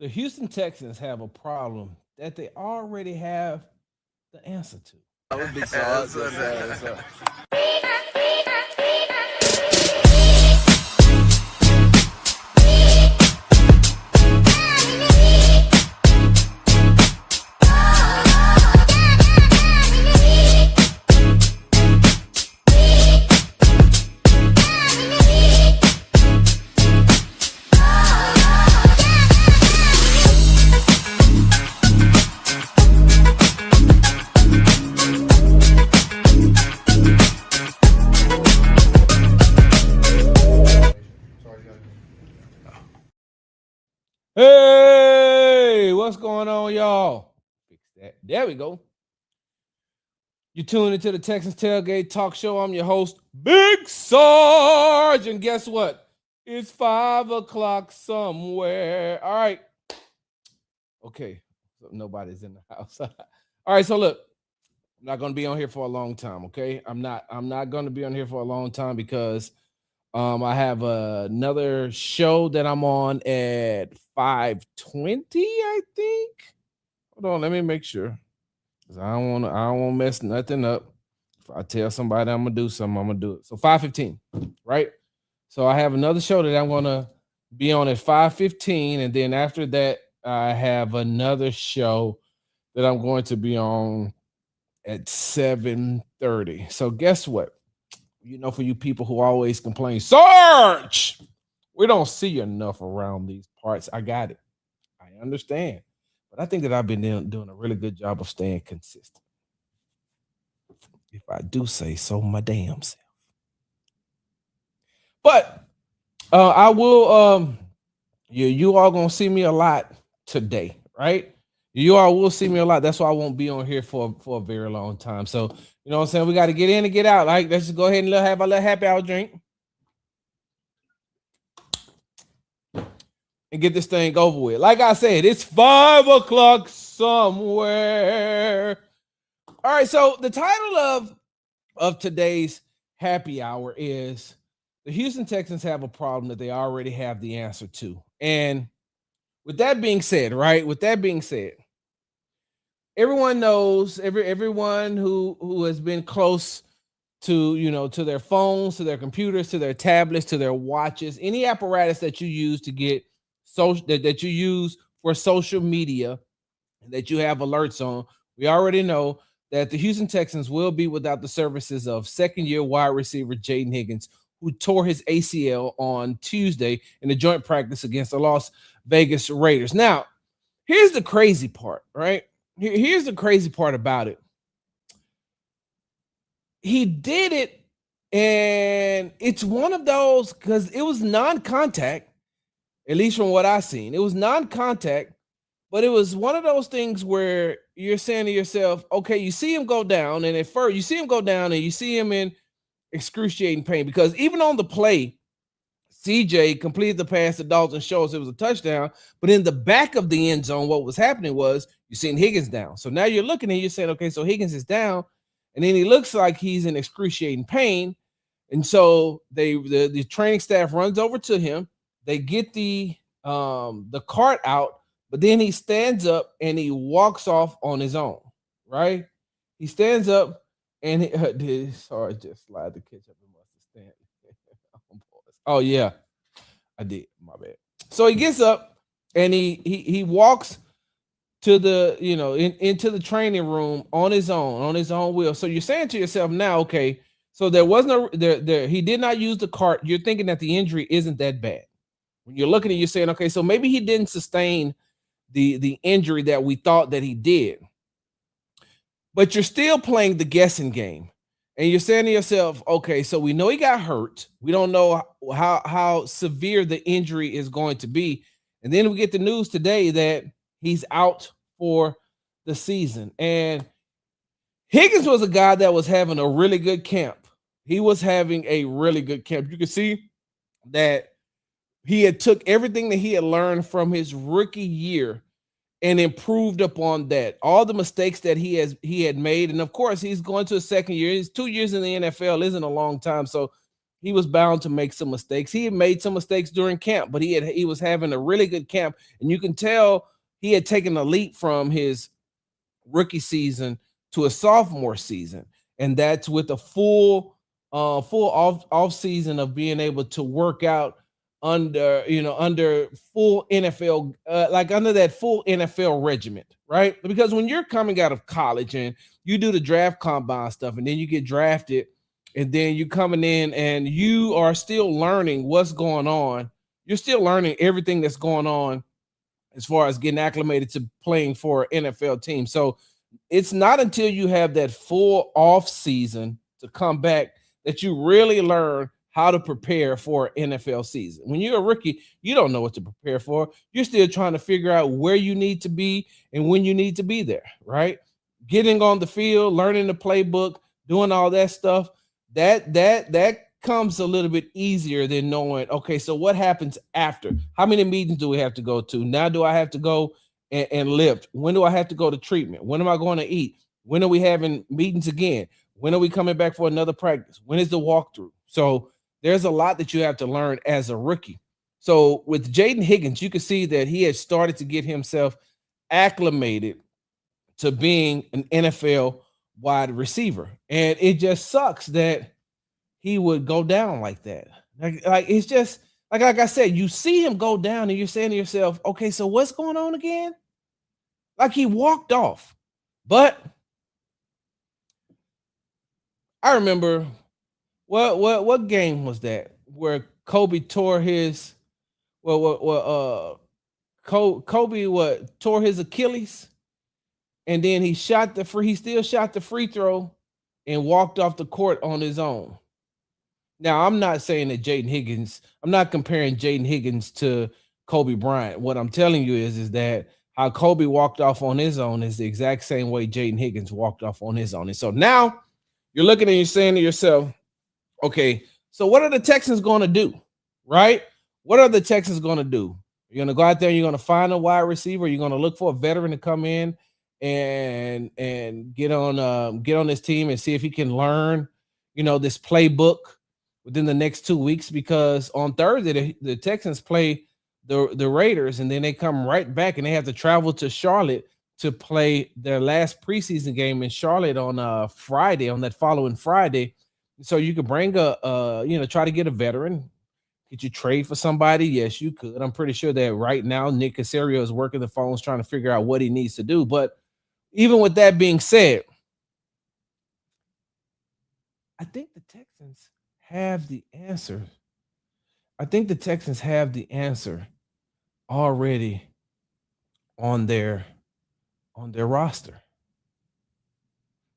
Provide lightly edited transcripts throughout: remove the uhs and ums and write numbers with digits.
The Houston Texans have a problem that they already have the answer to. That would be Sarge. Yes, sir. Hey, what's going on, y'all? Fix that. There we go. You tuned into the Texans Tailgate Talk Show. I'm your host, Big Sarge. And guess what? It's 5 o'clock somewhere. All right. Okay. So nobody's in the house. All right. So look, I'm not going to be on here for a long time. Okay. I'm not going to be on here for a long time because I have another show that I'm on at 5:20, I think. Hold on, let me make sure. 'Cause I don't want to mess nothing up. If I tell somebody I'm gonna do something, I'm gonna do it. So 5:15, right? So I have another show that I'm gonna be on at 5:15, and then after that, I have another show that I'm going to be on at 7:30. So guess what? For you people who always complain, Sarge, we don't see you enough around these parts. I got it. I understand. But I think that I've been doing a really good job of staying consistent. If I do say so, my damn self. But I will you all gonna see me a lot today, right? You all will see me a lot. That's why I won't be on here for a very long time. So you know what I'm saying? We got to get in and get out. Like, let's just go ahead and have a little happy hour drink and get this thing over with. Like I said, it's 5 o'clock somewhere. All right, so the title of today's happy hour is the Houston Texans have a problem that they already have the answer to. And with that being said, right? With that being said, everyone knows, everyone who has been close to to their phones, to their computers, to their tablets, to their watches, any apparatus that you use to get social that you use for social media that you have alerts on. We already know that the Houston Texans will be without the services of second-year wide receiver Jayden Higgins, who tore his ACL on Tuesday in a joint practice against the Las Vegas Raiders. Now, here's the crazy part, right? Here's the crazy part about it. He did it, and it's one of those because it was non-contact, at least from what I've seen. It was non-contact, but it was one of those things where you're saying to yourself, okay, you see him go down, and at first you see him go down and you see him in excruciating pain because even on the play, CJ completed the pass to Dalton Schultz. It was a touchdown, but in the back of the end zone, what was happening was you're seeing Higgins down. So now you're looking and you're saying, okay, so Higgins is down, and then he looks like he's in excruciating pain. And so the training staff runs over to him. They get the cart out, but then he stands up and he walks off on his own, right? He stands up and sorry, just slide the ketchup and mustard stand. Oh yeah, I did. My bad. So he gets up and he walks to the into the training room on his own wheel. So you're saying to yourself now, okay, so there wasn't he did not use the cart. You're thinking that the injury isn't that bad. When you're looking at it, you're saying, okay, so maybe he didn't sustain the injury that we thought that he did. But you're still playing the guessing game. And you're saying to yourself, okay, so we know he got hurt. We don't know how severe the injury is going to be. And then we get the news today that he's out for the season. And Higgins was a guy that was having a really good camp. He was having a really good camp. You can see that he had took everything that he had learned from his rookie year and improved upon that. All the mistakes that he had made. And of course, he's going to a second year. He's 2 years in the NFL isn't a long time. So he was bound to make some mistakes. He had made some mistakes during camp, but he was having a really good camp, and you can tell he had taken a leap from his rookie season to a sophomore season, and that's with a full off season of being able to work out under under full NFL like under that full NFL regiment, right? Because when you're coming out of college and you do the draft combine stuff, and then you get drafted, and then you coming in and you are still learning what's going on. You're still learning everything that's going on as far as getting acclimated to playing for an NFL team. So it's not until you have that full off season to come back that you really learn how to prepare for an NFL season. When you're a rookie, you don't know what to prepare for. You're still trying to figure out where you need to be and when you need to be there, right? Getting on the field, learning the playbook, doing all that stuff, that comes a little bit easier than knowing, okay, so what happens after? How many meetings do we have to go to? Now do I have to go and lift? When do I have to go to treatment? When am I going to eat? When are we having meetings again? When are we coming back for another practice? When is the walkthrough? So there's a lot that you have to learn as a rookie. So with Jayden Higgins, you can see that he had started to get himself acclimated to being an NFL wide receiver. And it just sucks that he would go down like that. Like it's just like I said, you see him go down and you're saying to yourself, okay, so what's going on again? Like he walked off. But I remember what game was that where Kobe tore his Kobe what tore his Achilles, and then he still shot the free throw and walked off the court on his own. Now, I'm not saying that I'm not comparing Jayden Higgins to Kobe Bryant. What I'm telling you is that how Kobe walked off on his own is the exact same way Jayden Higgins walked off on his own. And so now you're looking and you're saying to yourself, okay, so what are the Texans going to do? Right? What are the Texans going to do? You're going to go out there and you're going to find a wide receiver. You're going to look for a veteran to come in and get on this team and see if he can learn, this playbook within the next 2 weeks, because on Thursday the Texans play the Raiders, and then they come right back and they have to travel to Charlotte to play their last preseason game in Charlotte on Friday, on that following Friday. So you could bring try to get a veteran. Could you trade for somebody? Yes, you could. I'm pretty sure that right now Nick Caserio is working the phones trying to figure out what he needs to do. But even with that being said, I think the Texans have the answer. I think the Texans have the answer already on their roster.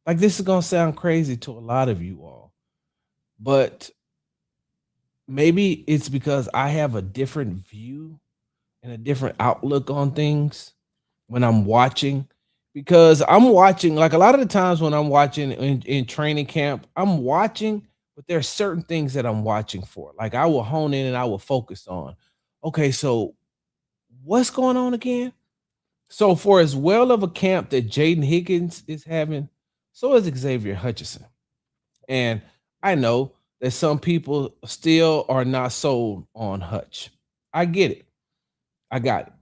Like, this is gonna sound crazy to a lot of you all, but maybe it's because I have a different view and a different outlook on things when I'm watching. Because I'm watching, like a lot of the times when I'm watching in training camp, I'm watching, but there are certain things that I'm watching for. Like I will hone in and I will focus on, okay, so what's going on again? So for as well of a camp that Jayden Higgins is having, so is Xavier Hutchinson. And I know that some people still are not sold on Hutch. I get it. I got it.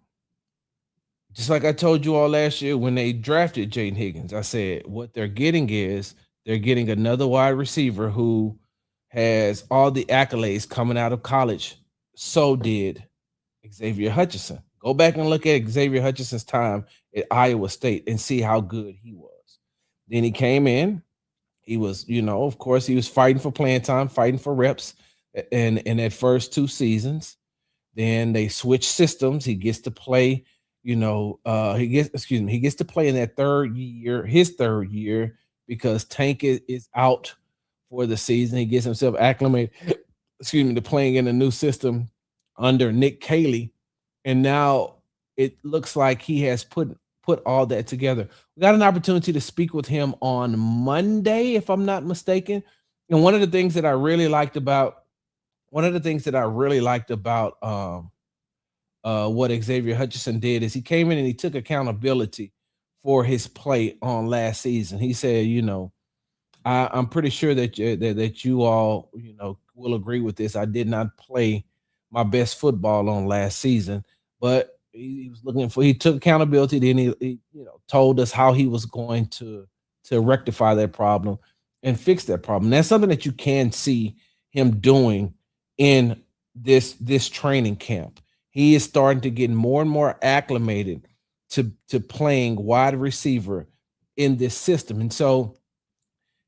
Just like I told you all last year when they drafted Jayden Higgins, I said what they're getting is they're getting another wide receiver who has all the accolades coming out of college. So did Xavier Hutchinson. Go back and look at Xavier Hutchinson's time at Iowa State and see how good he was. Then he came in. He was, of course, he was fighting for playing time, fighting for reps in that first 2 seasons. Then they switch systems. He gets to play, he gets to play in that his third year, because Tank is out for the season. He gets himself acclimated, to playing in a new system under Nick Caley. And now it looks like he has put all that together. We got an opportunity to speak with him on Monday, if I'm not mistaken. And one of the things that I really liked about what Xavier Hutchinson did is he came in and he took accountability for his play on last season. He said, I'm pretty sure that you all, will agree with this. I did not play my best football on last season, but he was looking for. He took accountability. Then he told us how he was going to rectify that problem and fix that problem. That's something that you can see him doing in this training camp. He is starting to get more and more acclimated to playing wide receiver in this system. And so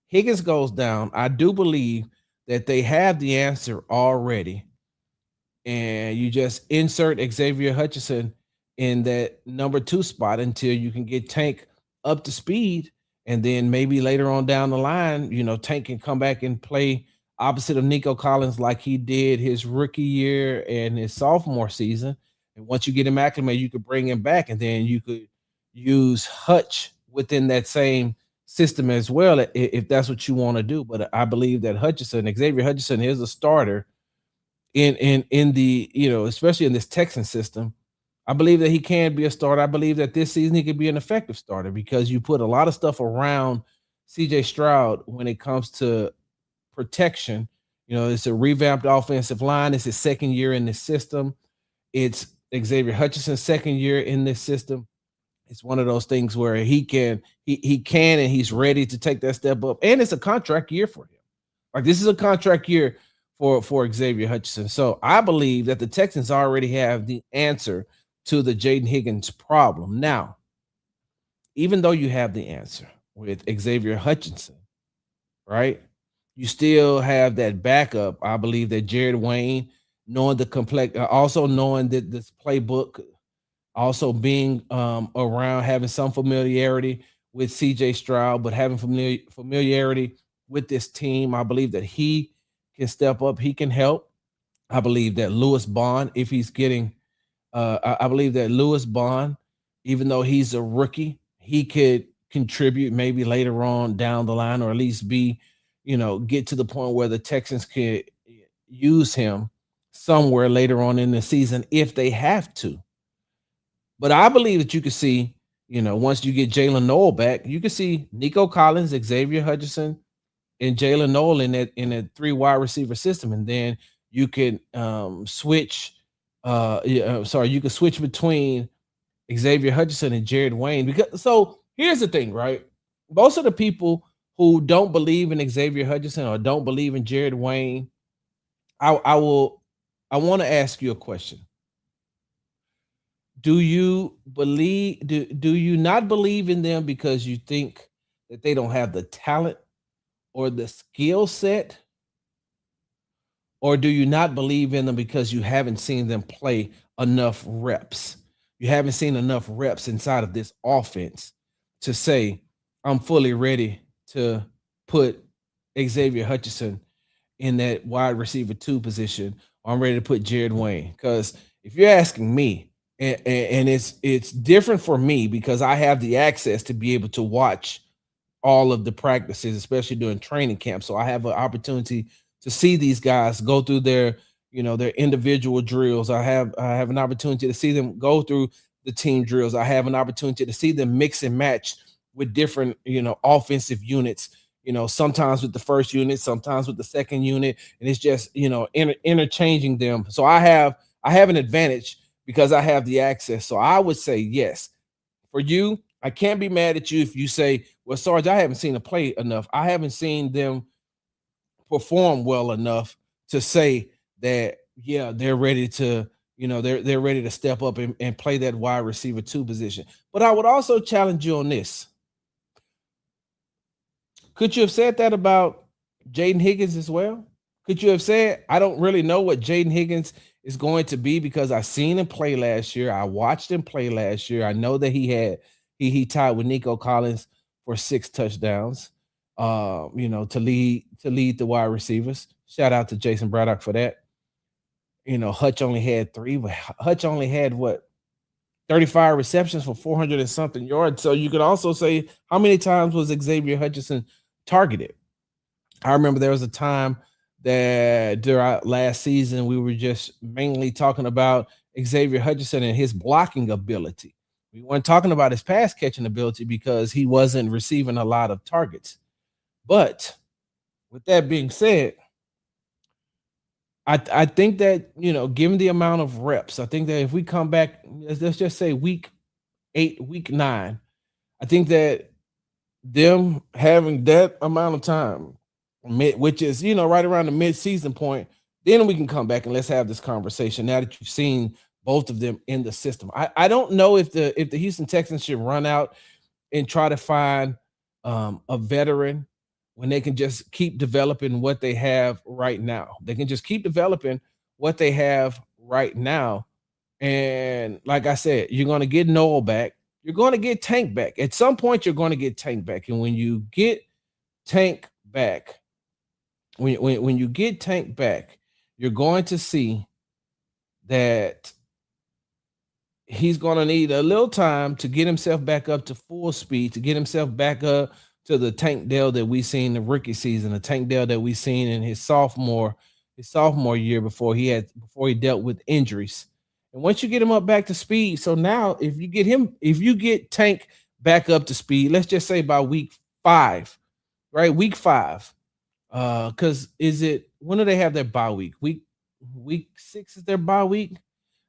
Higgins goes down. I do believe that they have the answer already, and you just insert Xavier Hutchinson in that number two spot until you can get Tank up to speed. And then maybe later on down the line, Tank can come back and play opposite of Nico Collins like he did his rookie year and his sophomore season. And once you get him acclimated, you could bring him back, and then you could use Hutch within that same system as well, if that's what you want to do. But I believe that Xavier Hutchinson, is a starter in the especially in this Texan system. I believe that he can be a starter. I believe that this season he could be an effective starter because you put a lot of stuff around CJ Stroud when it comes to protection. It's a revamped offensive line. It's his second year in this system. It's Xavier Hutchinson's second year in this system. It's one of those things where he can and he's ready to take that step up. And it's a contract year for him. Like, this is a contract year for Xavier Hutchinson. So I believe that the Texans already have the answer to the Jayden Higgins problem. Now, even though you have the answer with Xavier Hutchinson, right? You still have that backup. I believe that Jared Wayne, knowing the complex, also knowing that this playbook, also being around, having some familiarity with CJ Stroud, but having familiarity with this team, I believe that he can step up. He can help. I believe that Lewis Bond, if he's getting, I believe that Lewis Bond, even though he's a rookie, he could contribute maybe later on down the line, or at least get to the point where the Texans could use him somewhere later on in the season if they have to. But I believe that you could see, once you get Jalen Noel back, you could see Nico Collins, Xavier Hutchinson, and Jalen Noel in a three wide receiver system, and then you could switch. You could switch between Xavier Hutchinson and Jared Wayne. Because so here's the thing, right? Most of the people who don't believe in Xavier Hutchinson or don't believe in Jared Wayne, I want to ask you a question. Do you not believe in them because you think that they don't have the talent or the skill set, or do you not believe in them because you haven't seen them play enough reps? You haven't seen enough reps inside of this offense to say, I'm fully ready to put Xavier Hutchinson in that wide receiver two position. Or I'm ready to put Jared Wayne. Because if you're asking me, and it's different for me because I have the access to be able to watch all of the practices, especially during training camp. So I have an opportunity to see these guys go through their individual drills. I have an opportunity to see them go through the team drills. I have an opportunity to see them mix and match with different, offensive units, sometimes with the first unit, sometimes with the second unit. And it's just, interchanging them. So I have an advantage because I have the access. So I would say yes. For you, I can't be mad at you if you say, well, Sarge, I haven't seen them play enough. I haven't seen them perform well enough to say that, yeah, they're ready to, they're ready to step up and play that wide receiver two position. But I would also challenge you on this. Could you have said that about Jayden Higgins as well? Could you have said, I don't really know what Jayden Higgins is going to be because I seen him play last year. I watched him play last year. I know that he tied with Nico Collins for 6 touchdowns, to lead the wide receivers. Shout out to Jason Braddock for that. Hutch only had 3, but Hutch only had 35 receptions for 400 and something yards. So you could also say, how many times was Xavier Hutchinson targeted? I remember there was a time that during last season, we were just mainly talking about Xavier Hutchinson and his blocking ability. We weren't talking about his pass catching ability because he wasn't receiving a lot of targets. But with that being said, I think that, given the amount of reps, I think that if we come back, let's just say week 8, week 9, I think that them having that amount of time, which is, right around the mid-season point, then we can come back and let's have this conversation now that you've seen both of them in the system. I don't know if the Houston Texans should run out and try to find a veteran when they can just keep developing what they have right now. They can just keep developing what they have right now. And like I said, you're going to get Noel back. You're going to get Tank back. At some point, you're going to get Tank back. And when you get Tank back, when you get Tank back, you're going to see that he's going to need a little time to get himself back up to full speed, to get himself back up to the Tank Dell that we seen in the rookie season, the Tank Dell that we seen in his sophomore year before he dealt with injuries. And once you get him up back to speed, so now if you get Tank back up to speed, let's just say by week 5, right? Week 5. Because when do they have their bye week? Week 6 is their bye week.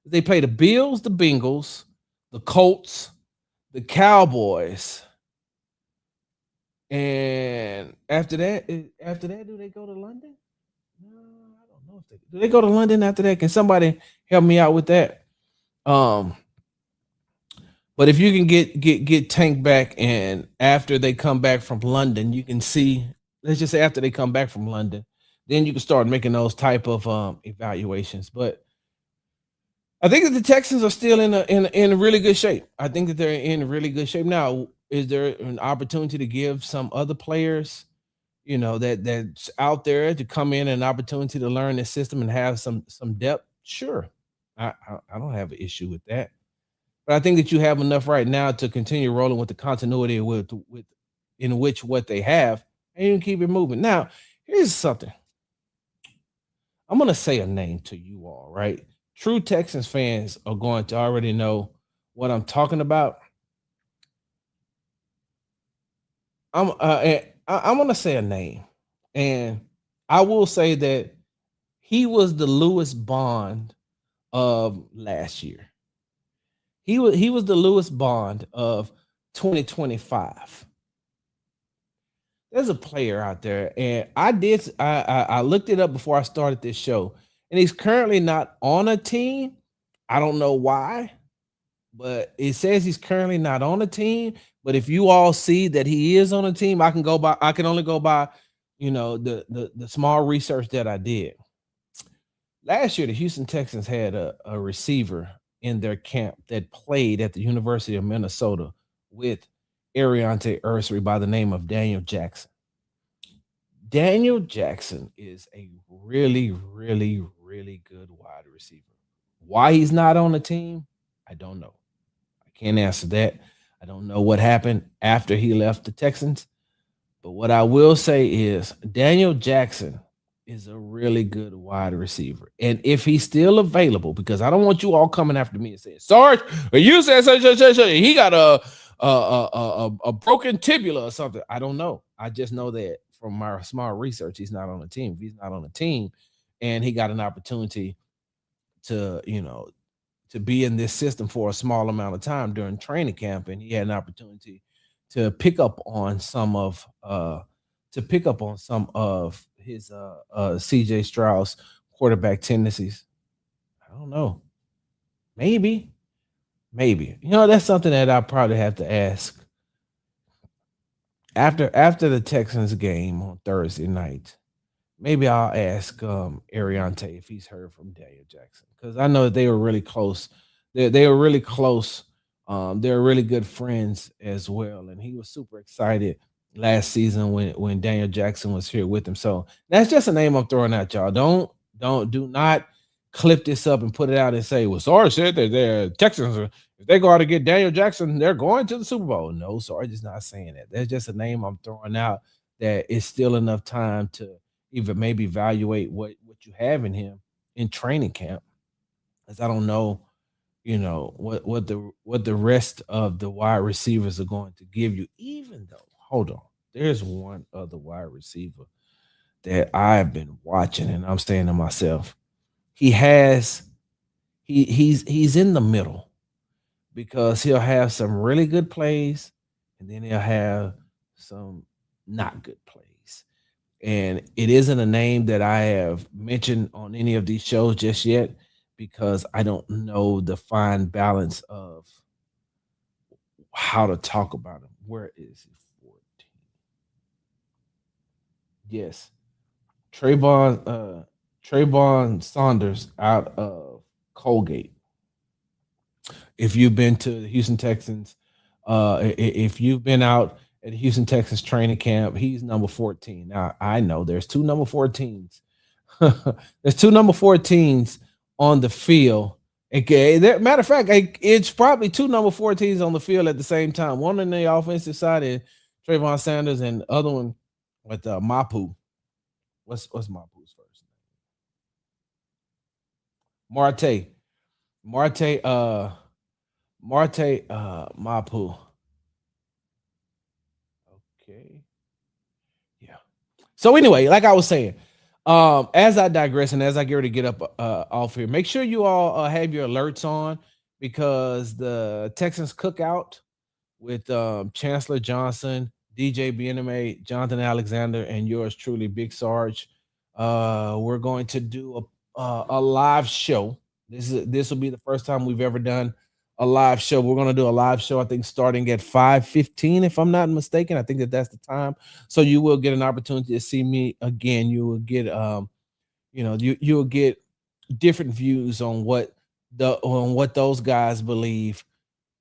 They play the Bills, the Bengals, the Colts, the Cowboys, and after that, do they go to London? No, I don't know if do they go to London after that. Can somebody help me out with that? But if you can get Tank back, and after they come back from London, you can see. Let's just say after they come back from London, then you can start making those type of evaluations. But I think that the Texans are still in really good shape. I think that they're in really good shape. Now, is there an opportunity to give some other players, that's out there to come in, an opportunity to learn the system and have some depth? Sure. I don't have an issue with that. But I think that you have enough right now to continue rolling with the continuity with in which what they have, and you can keep it moving. Now, here's something. I'm gonna say a name to you all, right? True Texans fans are going to already know what I'm talking about. I'm gonna say a name, and I will say that he was the Lewis Bond of last year. He was the Lewis Bond of 2025. There's a player out there, and I looked it up before I started this show, and he's currently not on a team. I don't know why, but it says he's currently not on a team. But if you all see that he is on a team, I can only go by, the small research that I did. Last year, the Houston Texans had a receiver in their camp that played at the University of Minnesota with Ariante Ursary by the name of Daniel Jackson. Daniel Jackson is a really, really, really good wide receiver. Why he's not on the team, I don't know. I can't answer that. I don't know what happened after he left the Texans. But what I will say is Daniel Jackson is a really good wide receiver. And if he's still available, because I don't want you all coming after me and saying, Sarge, you said he got a broken tibula or something. I don't know. I just know that from my small research, he's not on the team. If he's not on the team and he got an opportunity to be in this system for a small amount of time during training camp, and he had an opportunity to pick up on some of his CJ Strauss quarterback tendencies. I don't know. Maybe. That's something that I probably have to ask after the Texans game on Thursday night. Maybe I'll ask Ariante if he's heard from Daniel Jackson, because I know that they were really close. They were really close. They're really good friends as well, and he was super excited last season when Daniel Jackson was here with him. So that's just a name I'm throwing at y'all. Do not clip this up and put it out and say, "Well, Sarge said that the Texans if they go out to get Daniel Jackson, they're going to the Super Bowl." No, Sarge is not saying that. That's just a name I'm throwing out that is still enough time to even maybe evaluate what you have in him in training camp, as I don't know, what the rest of the wide receivers are going to give you. Even though, hold on, there's one other wide receiver that I've been watching, and I'm saying to myself, he has he's in the middle because he'll have some really good plays and then he'll have some not good plays. And it isn't a name that I have mentioned on any of these shows just yet because I don't know the fine balance of how to talk about him. Where is he? 14. Yes. Trayvon Saunders out of Colgate. If you've been to the Houston Texans, if you've been out at the Houston Texans training camp, he's number 14. Now I know there's two number 14s. There's two number 14s on the field. Okay, matter of fact, it's probably two number 14s on the field at the same time. One on the offensive side is Trayvon Sanders, and the other one with Mapu. What's Mapu's first name? Marte Mapu. Okay. Yeah. So anyway, like I was saying, as I digress and as I get ready to get up off here, make sure you all have your alerts on because the Texans cookout with Chancellor Johnson, DJ BNMA, Jonathan Alexander, and yours truly, Big Sarge. We're going to do a live show. This will be the first time we've ever done a live show. We're going to do a live show, I think, starting at 5:15, if I'm not mistaken. I think that's the time. So you will get an opportunity to see me again. You will get you'll get different views on what those guys believe.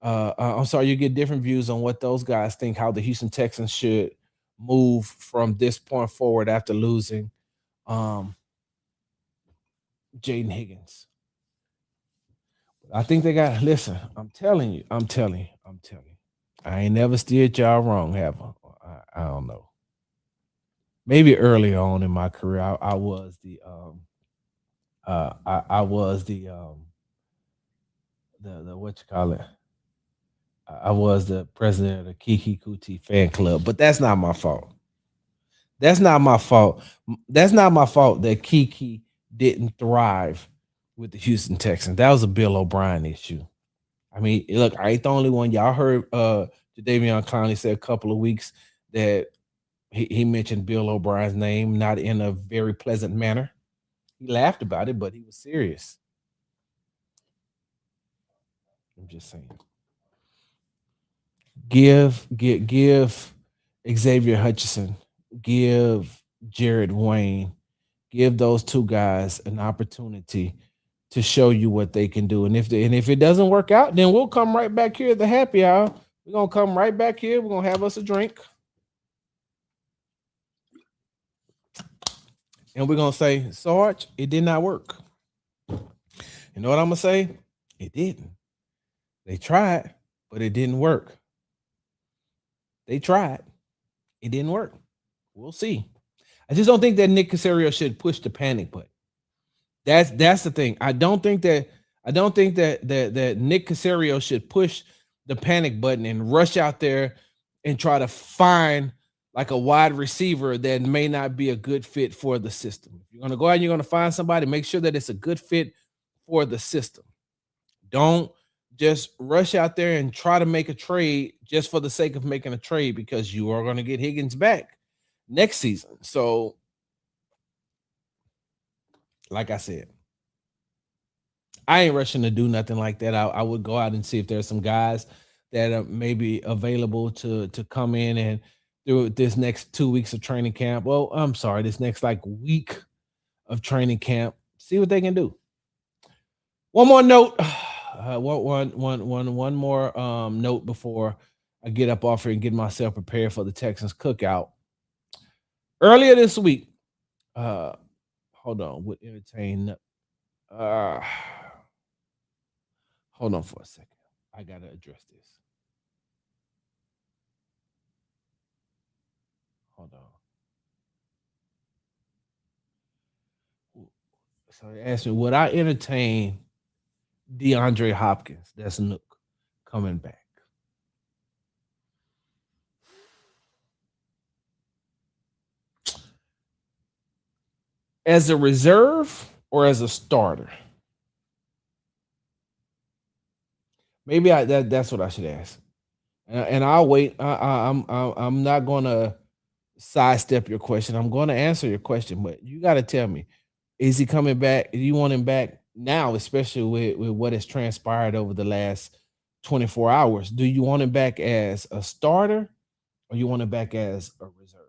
I'm sorry, you get different views on what those guys think how the Houston Texans should move from this point forward after losing um Jayden Higgins. I think they got listen, I'm telling you. I ain't never steered y'all wrong, have I? I don't know. Maybe early on in my career, I was I was the what you call it? I was the president of the Kiki Kuti fan club, but that's not my fault. That's not my fault. That's not my fault that Kiki didn't thrive with the Houston Texans. That was a Bill O'Brien issue. I mean, look, I ain't the only one. Y'all heard Jadavion Clowney say a couple of weeks that he mentioned Bill O'Brien's name, not in a very pleasant manner. He laughed about it, but he was serious. I'm just saying. Give Xavier Hutchinson, give Jared Wayne, give those two guys an opportunity to show you what they can do. And if it doesn't work out, then we'll come right back here at the happy hour. We're gonna come right back here. We're gonna have us a drink. And we're gonna say, Sarge, it did not work. You know what I'm gonna say? It didn't. They tried, but it didn't work. They tried. It didn't work. We'll see. I just don't think that Nick Casario should push the panic button. That's the thing. I don't think that Nick Casario should push the panic button and rush out there and try to find like a wide receiver that may not be a good fit for the system. If you're gonna go out and you're gonna find somebody, make sure that it's a good fit for the system. Don't just rush out there and try to make a trade just for the sake of making a trade because you are going to get Higgins back next season. So, like I said, I ain't rushing to do nothing like that. I would go out and see if there's some guys that are maybe available to come in and do this next 2 weeks of training camp. Well, I'm sorry, this next like week of training camp. See what they can do. One more note. One more note before I get up off here and get myself prepared for the Texans cookout. Earlier this week, uh, hold on, would entertain. Uh, hold on for a second. I gotta address this. Hold on. So they asked me, would I entertain DeAndre Hopkins? That's Nook coming back as a reserve. or as a starter? Maybe that's what I should ask. And I'll wait. I'm not gonna sidestep your question. I'm going to answer your question, but you got to tell me: is he coming back? Do you want him back now, especially with what has transpired over the last 24 hours? Do you want him back as a starter, or you want him back as a reserve?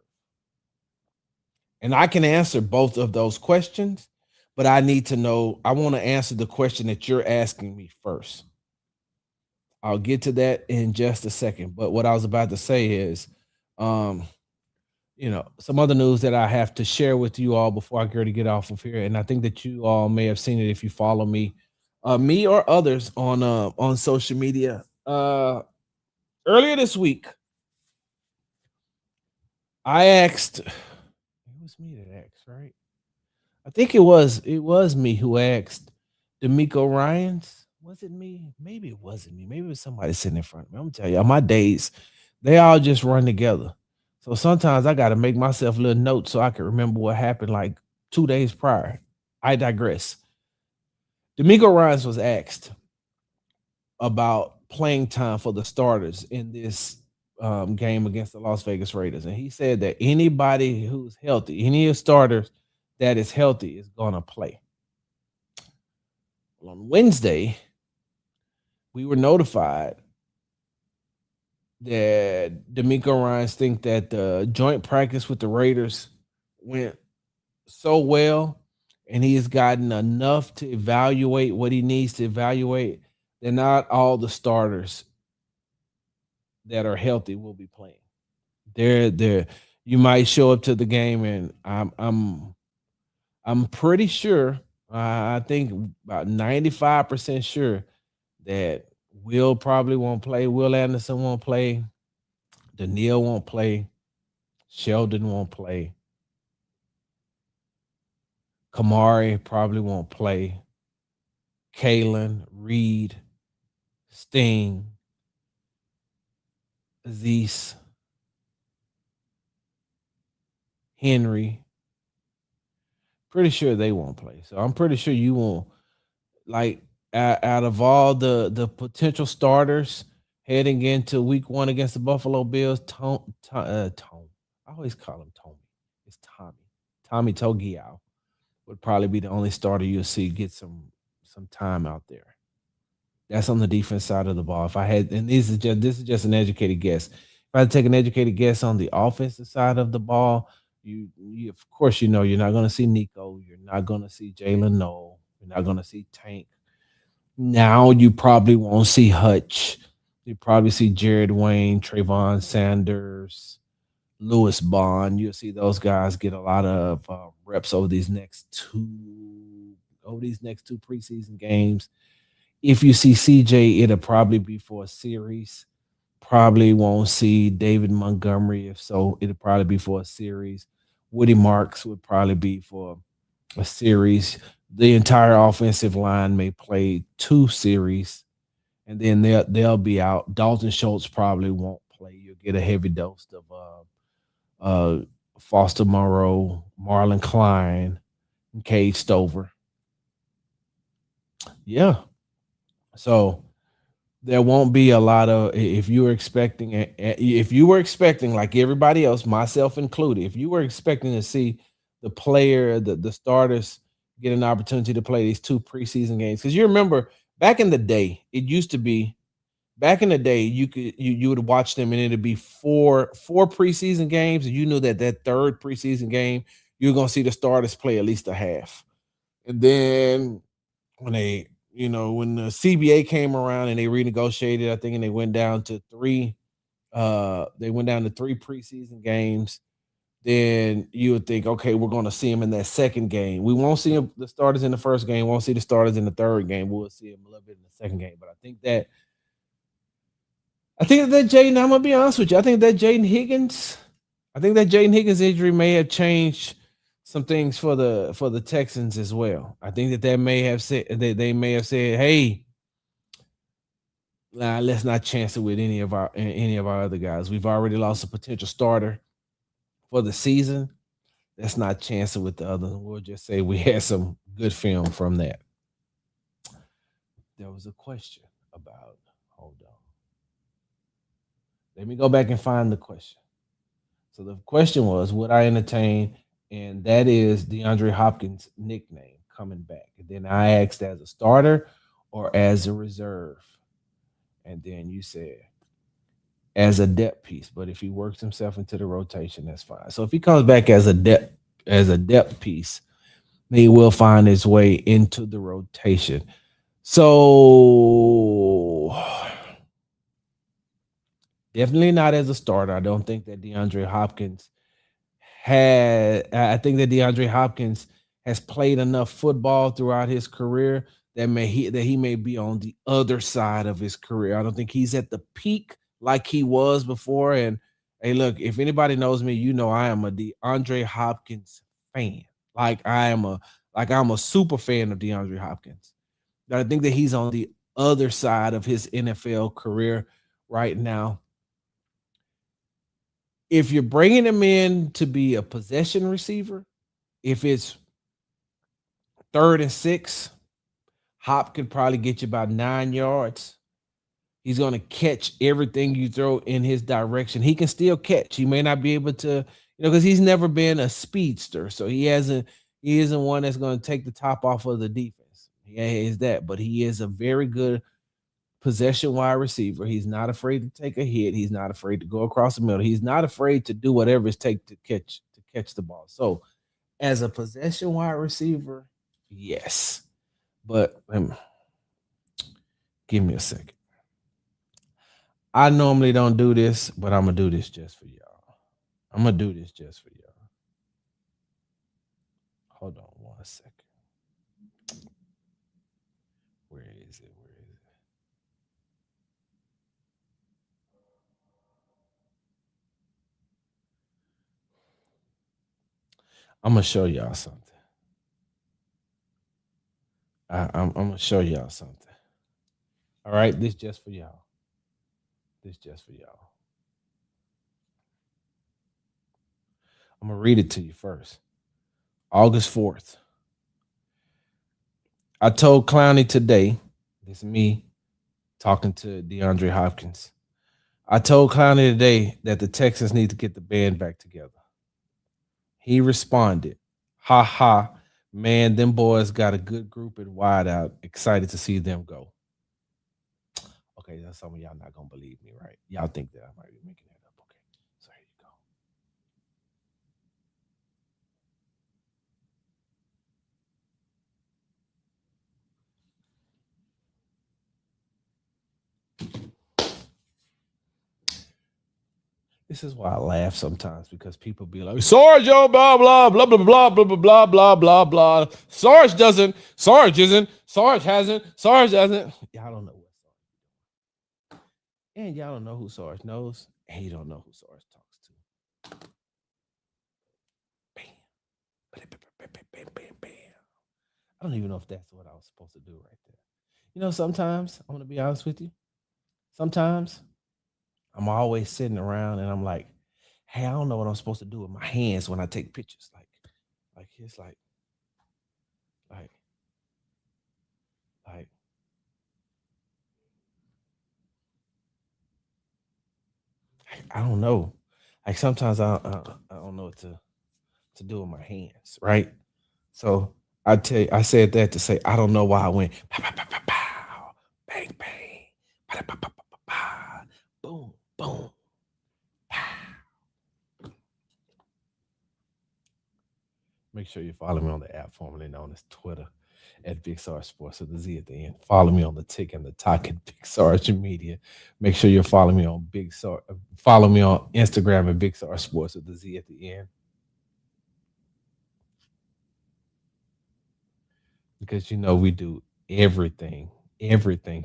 And I can answer both of those questions, but I need to know. I want to answer the question that you're asking me first. I'll get to that in just a second. But what I was about to say is, um, some other news that I have to share with you all before I get off of here. And I think that you all may have seen it if you follow me, me or others on social media. Earlier this week, I asked. It was me that asked, right? I think it was me who asked D'Amico Ryans. Was it me? Maybe it wasn't me. Maybe it was somebody sitting in front of me. I'm gonna tell you, my days, they all just run together. So sometimes I gotta make myself little notes so I can remember what happened like 2 days prior. I digress. D'Amico Ryans was asked about playing time for the starters in this game against the Las Vegas Raiders. And he said that anybody who's healthy, any starters that is healthy is gonna play. Well, on Wednesday, we were notified that D'Amico Ryans think that the joint practice with the Raiders went so well, and he has gotten enough to evaluate what he needs to evaluate. That not all the starters that are healthy will be playing. They're you might show up to the game, and I'm pretty sure. I think about 95% sure that Will probably won't play. Will Anderson won't play. Daniil won't play. Sheldon won't play. Kamari probably won't play. Kalen, Reed, Sting, Aziz, Henry. Pretty sure they won't play. So I'm pretty sure you won't. Like out of all the potential starters heading into Week 1 against the Buffalo Bills, Tom. I always call him Tommy. It's Tommy. Tommy Togiao would probably be the only starter you'll see get some time out there. That's on the defense side of the ball. If I had, and this is just an educated guess. If I had to take an educated guess on the offensive side of the ball, you of course you're not going to see Nico. You're not going to see Jalen Noel. You're not going to see Tank. Now you probably won't see Hutch. You probably see Jared Wayne, Trayvon Sanders, Lewis Bond. You'll see those guys get a lot of reps over these next two preseason games. If you see CJ, it'll probably be for a series. Probably won't see David Montgomery. If so, it'll probably be for a series. Woody Marks would probably be for a series. The entire offensive line may play two series, and then they'll be out. Dalton Schultz probably won't play. You'll get a heavy dose of Foster Moreau, Marlon Klein, and Cade Stover. Yeah. So there won't be a lot of if you were expecting like everybody else, myself included, if you were expecting to see the starters get an opportunity to play these two preseason games. Because you remember back in the day, it used to be back in the day, you would watch them and it'd be four preseason games, and you knew that third preseason game, you're gonna see the starters play at least a half. And then when the CBA came around and they renegotiated, I think, and they went down to three preseason games. Then you would think, okay, we're going to see them in that second game. We won't see the starters in the first game. Won't see the starters in the third game. We'll see them a little bit in the second game. But I think that Jayden. I'm gonna be honest with you. I think that Jayden Higgins. I think that Jayden Higgins injury may have changed some things for the Texans as well. I think that they may have said, "Hey, nah, let's not chance it with any of our other guys. We've already lost a potential starter for the season. let's not chance it with the other. We'll just say we had some good film from that. There was a question about. Hold on. Let me go back and find the question. So the question was, would I entertain? And that is DeAndre Hopkins' nickname coming back. And then I asked as a starter or as a reserve. And then you said as a depth piece. But if he works himself into the rotation, that's fine. So if he comes back as a depth piece, he will find his way into the rotation. So definitely not as a starter. I don't think that DeAndre Hopkins I think that DeAndre Hopkins has played enough football throughout his career that he may be on the other side of his career. I don't think he's at the peak like he was before. And hey, look, if anybody knows me, you know I am a DeAndre Hopkins fan. Like I'm a super fan of DeAndre Hopkins. But I think that he's on the other side of his NFL career right now. If you're bringing him in to be a possession receiver, if it's 3rd and 6, Hop could probably get you about 9 yards. He's going to catch everything you throw in his direction. He can still catch. He may not be able to, because he's never been a speedster. So he isn't one that's going to take the top off of the defense. Yeah, he is that, but he is a very good possession wide receiver. He's not afraid to take a hit. He's not afraid to go across the middle. He's not afraid to do whatever it takes to catch the ball. So as a possession wide receiver, yes. But give me a second. I normally don't do this, but I'm gonna do this just for y'all. I'm gonna do this just for y'all. Hold on 1 second. Where is it? Where is it? I'm gonna show y'all something. I'm gonna show y'all something. All right, this just for y'all. This just for y'all. I'm gonna read it to you first. August 4th. I told Clowney today, this is me talking to DeAndre Hopkins. I told Clowney today that the Texans need to get the band back together. He responded, ha ha, man, them boys got a good group at wideout. Excited to see them go. Okay, that's some of y'all not gonna believe me, right? Y'all think that I might be making that up. Okay, so here you go. This is why I laugh sometimes because people be like, Sarge, blah, blah, blah, blah, blah, blah, blah, blah, blah, blah, blah. Sarge doesn't, Sarge isn't, Sarge hasn't, Sarge doesn't. Y'all don't know what Sarge. And y'all don't know who Sarge knows, and you don't know who Sarge talks to. Bam. Bam, bam, bam, bam. I don't even know if that's what I was supposed to do right there. Sometimes, I'm going to be honest with you, sometimes I'm always sitting around and I'm like, hey, I don't know what I'm supposed to do with my hands when I take pictures. Like it's like I don't know. Like sometimes I don't know what to do with my hands, right? So I said that to say I don't know why I went pow, pow, pow, pow, pow, bang bang, pow, pow, pow, pow, pow, pow, boom boom. Make sure you follow me on the app formerly known as Twitter at Big Sarge Sports with the Z at the end. Follow me on the Tick and the Talk at Big Sarge Media. Make sure you follow me on follow me on Instagram at Big Sarge Sports with the Z at the end. Because we do everything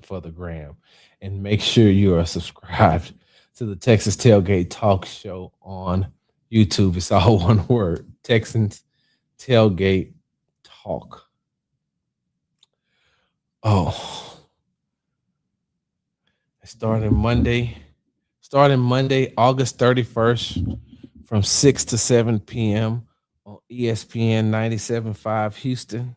for the gram. And make sure you are subscribed to the Texas Tailgate Talk Show on YouTube. It's all one word. Texans Tailgate Talk. Oh, starting Monday, August 31st from 6 to 7 p.m. on ESPN 97.5 Houston.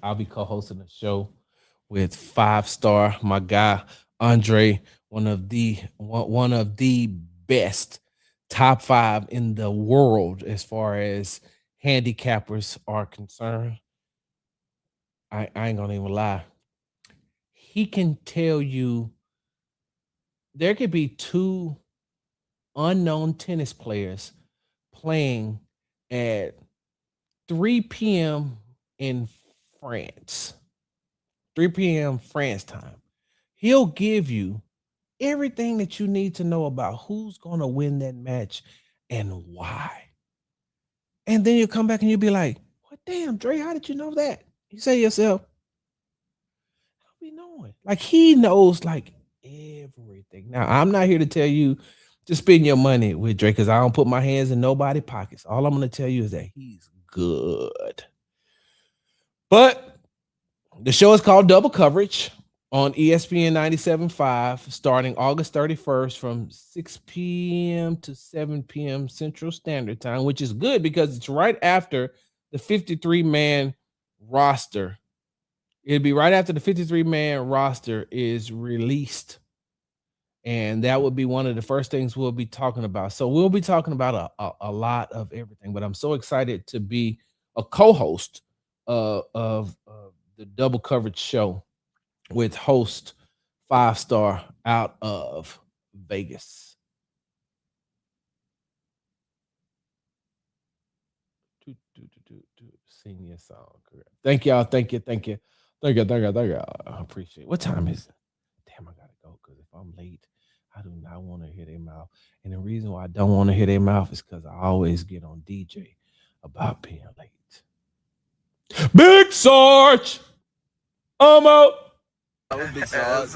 I'll be co-hosting the show with 5-star, my guy Andre, one of the best top 5 in the world as far as handicappers are concerned. I ain't gonna even lie. He can tell you there could be two unknown tennis players playing at 3 p.m. in France. 3 p.m. France time. He'll give you everything that you need to know about who's going to win that match and why. And then you'll come back and you'll be like, "What damn, Dre, how did you know that?" You say to yourself, "How we knowing?" Like he knows like everything. Now, I'm not here to tell you to spend your money with Dre because I don't put my hands in nobody's pockets. All I'm going to tell you is that he's good. But the show is called Double Coverage on ESPN 97.5 starting August 31st from 6 p.m. to 7 p.m. Central Standard Time, which is good because it's right after the 53-man roster. It'll be right after the 53-man roster is released. And that would be one of the first things we'll be talking about. So we'll be talking about a lot of everything, but I'm so excited to be a co-host of the Double Coverage show with host 5-star out of Vegas. Senior song. Thank y'all. Thank you. I appreciate it. What time is it? Damn, I gotta go because if I'm late, I do not want to hear their mouth. And the reason why I don't want to hear their mouth is because I always get on DJ about being late. Big Sarge, I'm out. Big Sarge.